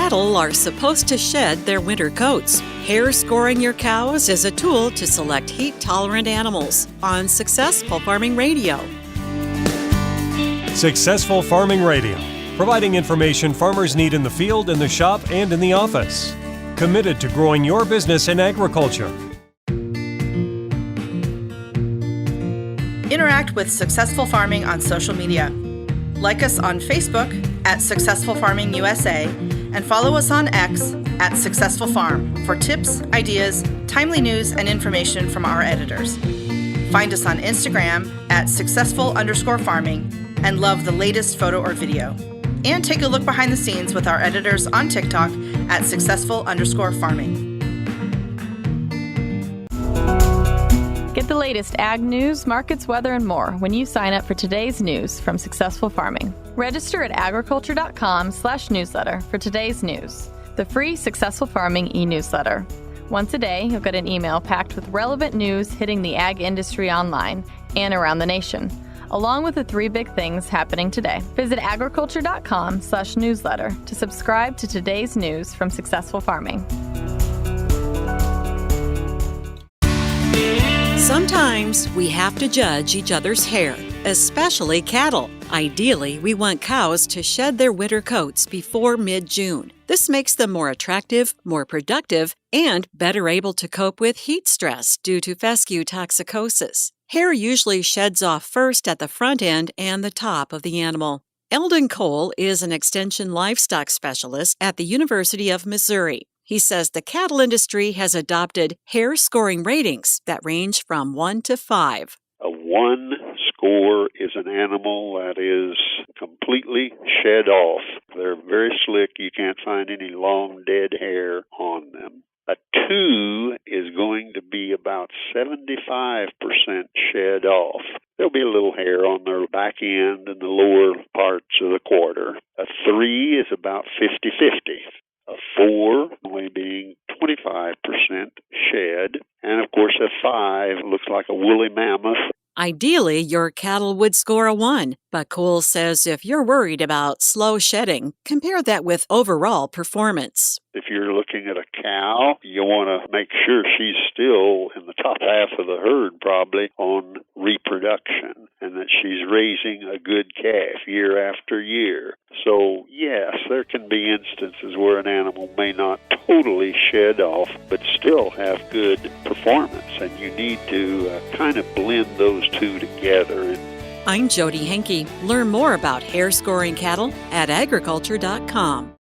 Cattle are supposed to shed their winter coats. Hair scoring your cows is a tool to select heat-tolerant animals on Successful Farming Radio. Successful Farming Radio, providing information farmers need in the field, in the shop, and in the office. Committed to growing your business in agriculture. Interact with Successful Farming on social media. Like us on Facebook at Successful Farming USA and follow us on X at Successful Farm for tips, ideas, timely news, and information from our editors. Find us on Instagram at successful_farming and love the latest photo or video. And take a look behind the scenes with our editors on TikTok at successful_farming. Get the latest ag news, markets, weather, and more when you sign up for today's news from Successful Farming. Register at agriculture.com/newsletter for today's news, the free Successful Farming e-newsletter. Once a day, you'll get an email packed with relevant news hitting the ag industry online and around the nation, along with the 3 big things happening today. Visit agriculture.com/newsletter to subscribe to today's news from Successful Farming. Sometimes we have to judge each other's hair, especially cattle. Ideally, we want cows to shed their winter coats before mid-June. This makes them more attractive, more productive, and better able to cope with heat stress due to fescue toxicosis. Hair usually sheds off first at the front end and the top of the animal. Eldon Cole is an extension livestock specialist at the University of Missouri. He says the cattle industry has adopted hair scoring ratings that range from 1 to 5. A 1 score is an animal that is completely shed off. They're very slick. You can't find any long dead hair on them. A 2 is going to be about 75% shed off. There'll be a little hair on their back end and the lower parts of the quarter. A 3 is about 50-50. A 4 only being 25% shed. And of course a 5 looks like a woolly mammoth. Ideally, your cattle would score a 1, but Cole says if you're worried about slow shedding, compare that with overall performance. If you're looking at a cow, you want to make sure she's still in the top half of the herd probably on reproduction and that she's raising a good calf year after year. So yes, there can be instances where an animal may not totally shed off but still have good performance, and you need to kind of blend those two together. I'm Jody Henke. Learn more about hair scoring cattle at agriculture.com.